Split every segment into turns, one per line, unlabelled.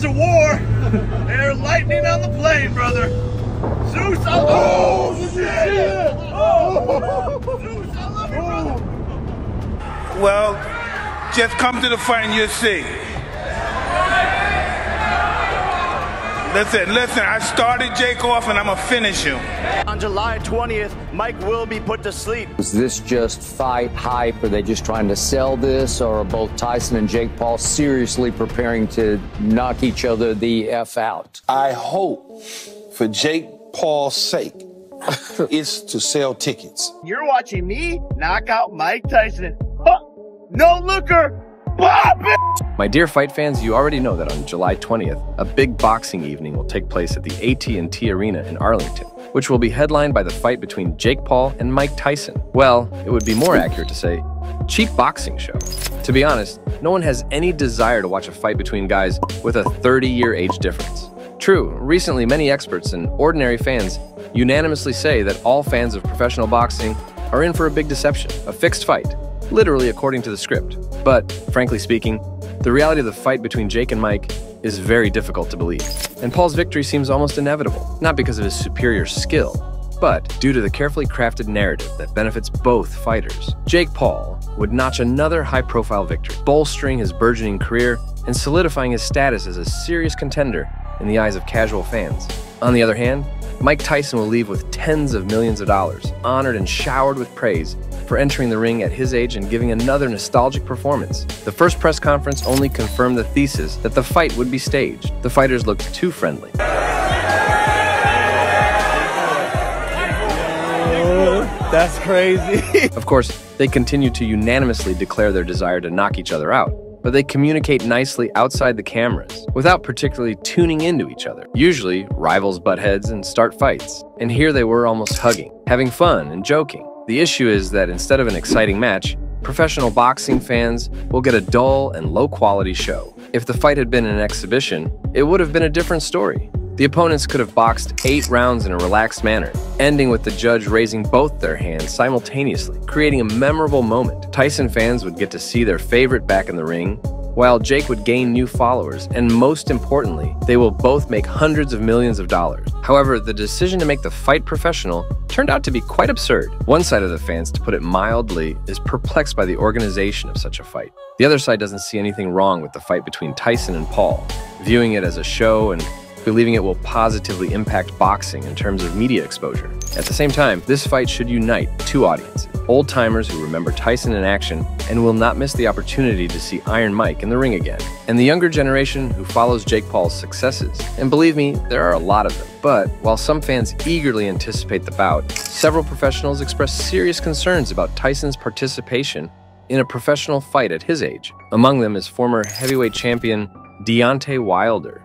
to war. There's lightning on the plane, brother. Zeus, I love you. Shit. Zeus, I love you, brother.
Well, just come to the fight and you'll see. Listen, I started Jake off and I'm gonna finish him.
On July 20th, Mike will be put to sleep.
Is this just fight hype? Are they just trying to sell this? Or are both Tyson and Jake Paul seriously preparing to knock each other the F out?
I hope, for Jake Paul's sake, is to sell tickets.
You're watching me knock out Mike Tyson. Huh. No looker.
My dear fight fans, you already know that on July 20th, a big boxing evening will take place at the AT&T Arena in Arlington, which will be headlined by the fight between Jake Paul and Mike Tyson. Well, it would be more accurate to say, cheap boxing show. To be honest, no one has any desire to watch a fight between guys with a 30-year age difference. True, recently many experts and ordinary fans unanimously say that all fans of professional boxing are in for a big deception, a fixed fight, literally according to the script. But, frankly speaking, the reality of the fight between Jake and Mike is very difficult to believe. And Paul's victory seems almost inevitable, not because of his superior skill, but due to the carefully crafted narrative that benefits both fighters. Jake Paul would notch another high-profile victory, bolstering his burgeoning career and solidifying his status as a serious contender in the eyes of casual fans. On the other hand, Mike Tyson will leave with tens of millions of dollars, honored and showered with praise for entering the ring at his age and giving another nostalgic performance. The first press conference only confirmed the thesis that the fight would be staged. The fighters looked too friendly.
That's crazy.
Of course, they continue to unanimously declare their desire to knock each other out, but they communicate nicely outside the cameras, without particularly tuning into each other. Usually, rivals butt heads and start fights. And here they were almost hugging, having fun and joking. The issue is that instead of an exciting match, professional boxing fans will get a dull and low-quality show. If the fight had been an exhibition, it would have been a different story. The opponents could have boxed 8 rounds in a relaxed manner, ending with the judge raising both their hands simultaneously, creating a memorable moment. Tyson fans would get to see their favorite back in the ring, while Jake would gain new followers, and most importantly, they will both make hundreds of millions of dollars. However, the decision to make the fight professional turned out to be quite absurd. One side of the fans, to put it mildly, is perplexed by the organization of such a fight. The other side doesn't see anything wrong with the fight between Tyson and Paul, viewing it as a show and believing it will positively impact boxing in terms of media exposure. At the same time, this fight should unite two audiences: old-timers who remember Tyson in action and will not miss the opportunity to see Iron Mike in the ring again, and the younger generation who follows Jake Paul's successes. And believe me, there are a lot of them. But while some fans eagerly anticipate the bout, several professionals express serious concerns about Tyson's participation in a professional fight at his age. Among them is former heavyweight champion Deontay Wilder,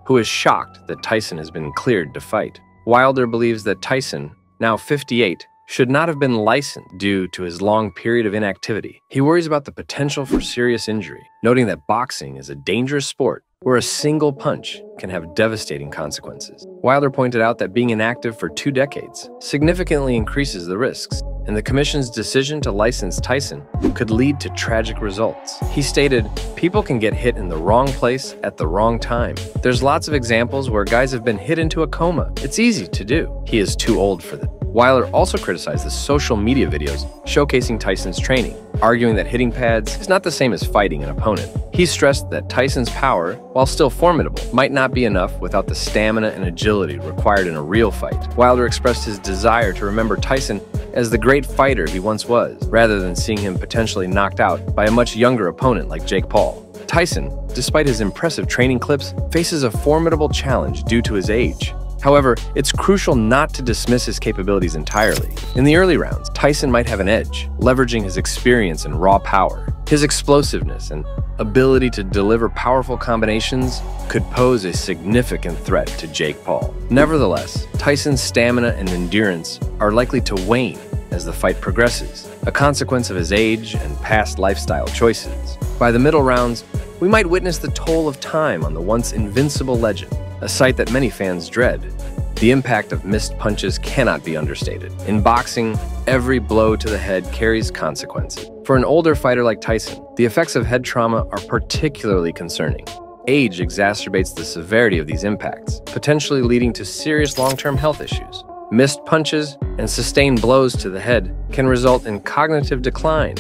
who is shocked that Tyson has been cleared to fight. Wilder believes that Tyson, now 58, should not have been licensed due to his long period of inactivity. He worries about the potential for serious injury, noting that boxing is a dangerous sport where a single punch can have devastating consequences. Wilder pointed out that being inactive for 2 decades significantly increases the risks, and the commission's decision to license Tyson could lead to tragic results. He stated, "People can get hit in the wrong place at the wrong time. There's lots of examples where guys have been hit into a coma. It's easy to do. He is too old for this." Wilder also criticized the social media videos showcasing Tyson's training, arguing that hitting pads is not the same as fighting an opponent. He stressed that Tyson's power, while still formidable, might not be enough without the stamina and agility required in a real fight. Wilder expressed his desire to remember Tyson as the great fighter he once was, rather than seeing him potentially knocked out by a much younger opponent like Jake Paul. Tyson, despite his impressive training clips, faces a formidable challenge due to his age. However, it's crucial not to dismiss his capabilities entirely. In the early rounds, Tyson might have an edge, leveraging his experience and raw power. His explosiveness and ability to deliver powerful combinations could pose a significant threat to Jake Paul. Nevertheless, Tyson's stamina and endurance are likely to wane as the fight progresses, a consequence of his age and past lifestyle choices. By the middle rounds, we might witness the toll of time on the once invincible legend, a sight that many fans dread. The impact of missed punches cannot be understated. In boxing, every blow to the head carries consequences. For an older fighter like Tyson, the effects of head trauma are particularly concerning. age exacerbates the severity of these impacts, potentially leading to serious long-term health issues. Missed punches and sustained blows to the head can result in cognitive decline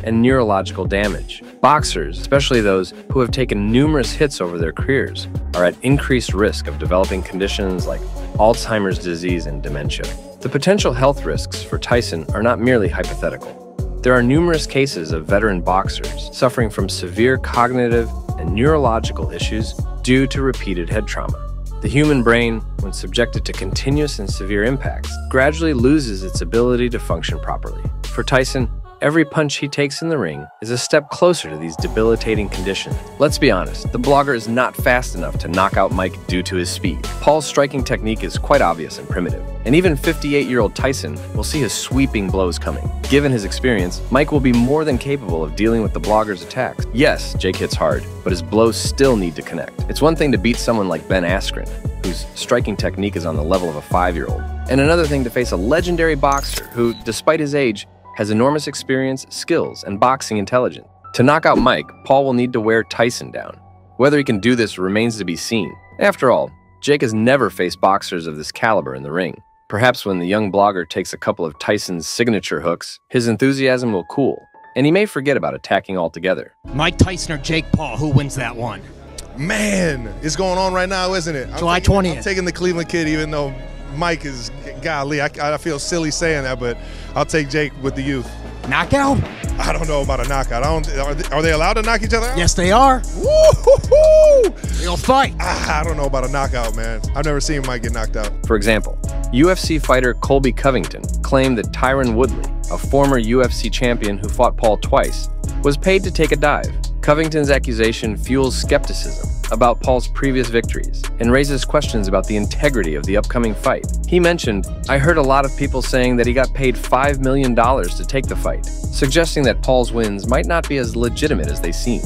and neurological damage. Boxers, especially those who have taken numerous hits over their careers, are at increased risk of developing conditions like Alzheimer's disease and dementia. The potential health risks for Tyson are not merely hypothetical. There are numerous cases of veteran boxers suffering from severe cognitive and neurological issues due to repeated head trauma. The human brain, when subjected to continuous and severe impacts, gradually loses its ability to function properly. For Tyson, every punch he takes in the ring is a step closer to these debilitating conditions. Let's be honest, the blogger is not fast enough to knock out Mike due to his speed. Paul's striking technique is quite obvious and primitive, and even 58-year-old Tyson will see his sweeping blows coming. Given his experience, Mike will be more than capable of dealing with the blogger's attacks. Yes, Jake hits hard, but his blows still need to connect. It's one thing to beat someone like Ben Askren, whose striking technique is on the level of a 5-year-old, and another thing to face a legendary boxer who, despite his age, has enormous experience, skills, and boxing intelligence. To knock out Mike, Paul will need to wear Tyson down. Whether he can do this remains to be seen. After all, Jake has never faced boxers of this caliber in the ring. Perhaps when the young blogger takes a couple of Tyson's signature hooks, his enthusiasm will cool, and he may forget about attacking altogether.
Mike Tyson or Jake Paul, who wins that one?
Man, it's going on right now, isn't it?
July 20th.
I'm taking the Cleveland kid, even though Mike is, golly, I feel silly saying that, but I'll take Jake with the youth.
Knockout?
I don't know about a knockout. Are they allowed to knock each other out?
Yes, they are.
Woo-hoo-hoo!
They'll fight.
I don't know about a knockout, man. I've never seen Mike get knocked out.
For example, UFC fighter Colby Covington claimed that Tyron Woodley, a former UFC champion who fought Paul twice, was paid to take a dive. Covington's accusation fuels skepticism about Paul's previous victories and raises questions about the integrity of the upcoming fight. He mentioned, "I heard a lot of people saying that he got paid $5 million to take the fight," suggesting that Paul's wins might not be as legitimate as they seem.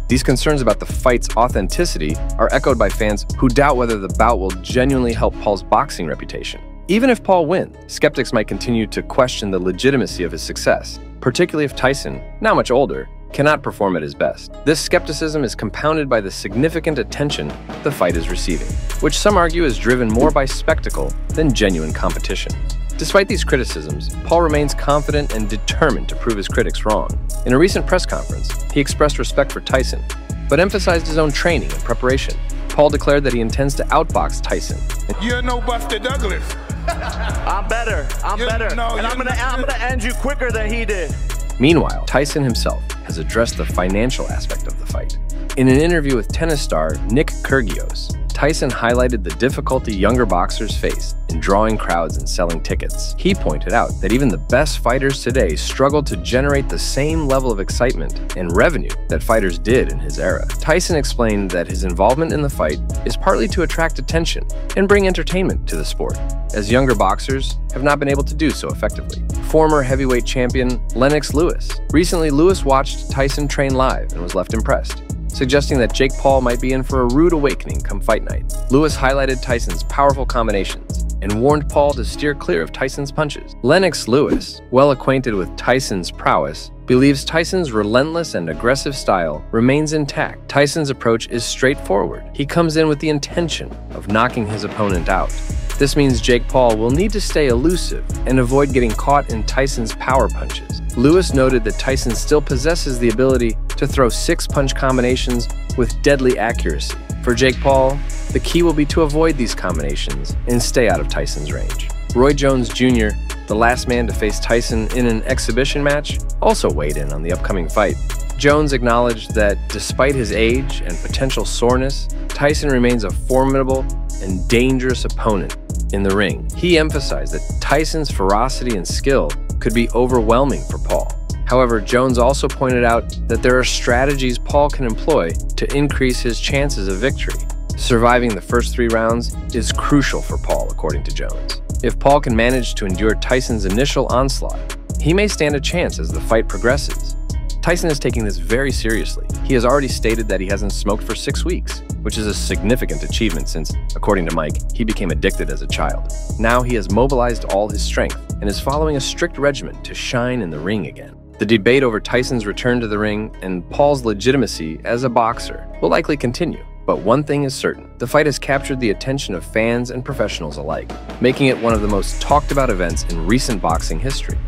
These concerns about the fight's authenticity are echoed by fans who doubt whether the bout will genuinely help Paul's boxing reputation. Even if Paul wins, skeptics might continue to question the legitimacy of his success, particularly if Tyson, now much older, cannot perform at his best. This skepticism is compounded by the significant attention the fight is receiving, which some argue is driven more by spectacle than genuine competition. Despite these criticisms, Paul remains confident and determined to prove his critics wrong. In a recent press conference, he expressed respect for Tyson, but emphasized his own training and preparation. Paul declared that he intends to outbox Tyson.
You're no Buster Douglas.
I'm better. I'm better.
No,
and I'm gonna end you quicker than he did.
Meanwhile, Tyson himself has addressed the financial aspect of the fight. In an interview with tennis star Nick Kyrgios, Tyson highlighted the difficulty younger boxers face in drawing crowds and selling tickets. He pointed out that even the best fighters today struggle to generate the same level of excitement and revenue that fighters did in his era. Tyson explained that his involvement in the fight is partly to attract attention and bring entertainment to the sport, as younger boxers have not been able to do so effectively. Former heavyweight champion Lennox Lewis. Recently, Lewis watched Tyson train live and was left impressed, suggesting that Jake Paul might be in for a rude awakening come fight night. Lewis highlighted Tyson's powerful combinations and warned Paul to steer clear of Tyson's punches. Lennox Lewis, well acquainted with Tyson's prowess, believes Tyson's relentless and aggressive style remains intact. Tyson's approach is straightforward. He comes in with the intention of knocking his opponent out. This means Jake Paul will need to stay elusive and avoid getting caught in Tyson's power punches. Lewis noted that Tyson still possesses the ability to throw 6-punch combinations with deadly accuracy. For Jake Paul, the key will be to avoid these combinations and stay out of Tyson's range. Roy Jones Jr., the last man to face Tyson in an exhibition match, also weighed in on the upcoming fight. Jones acknowledged that despite his age and potential soreness, Tyson remains a formidable and dangerous opponent in the ring. He emphasized that Tyson's ferocity and skill could be overwhelming for Paul. However, Jones also pointed out that there are strategies Paul can employ to increase his chances of victory. Surviving the first 3 rounds is crucial for Paul, according to Jones. If Paul can manage to endure Tyson's initial onslaught, he may stand a chance as the fight progresses. Tyson is taking this very seriously. He has already stated that he hasn't smoked for 6 weeks, which is a significant achievement since, according to Mike, he became addicted as a child. Now he has mobilized all his strength and is following a strict regimen to shine in the ring again. The debate over Tyson's return to the ring and Paul's legitimacy as a boxer will likely continue, But one thing is certain, the fight has captured the attention of fans and professionals alike, making it one of the most talked about events in recent boxing history.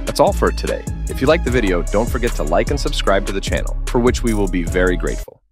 That's all for today. If you liked the video, don't forget to like and subscribe to the channel, for which we will be very grateful.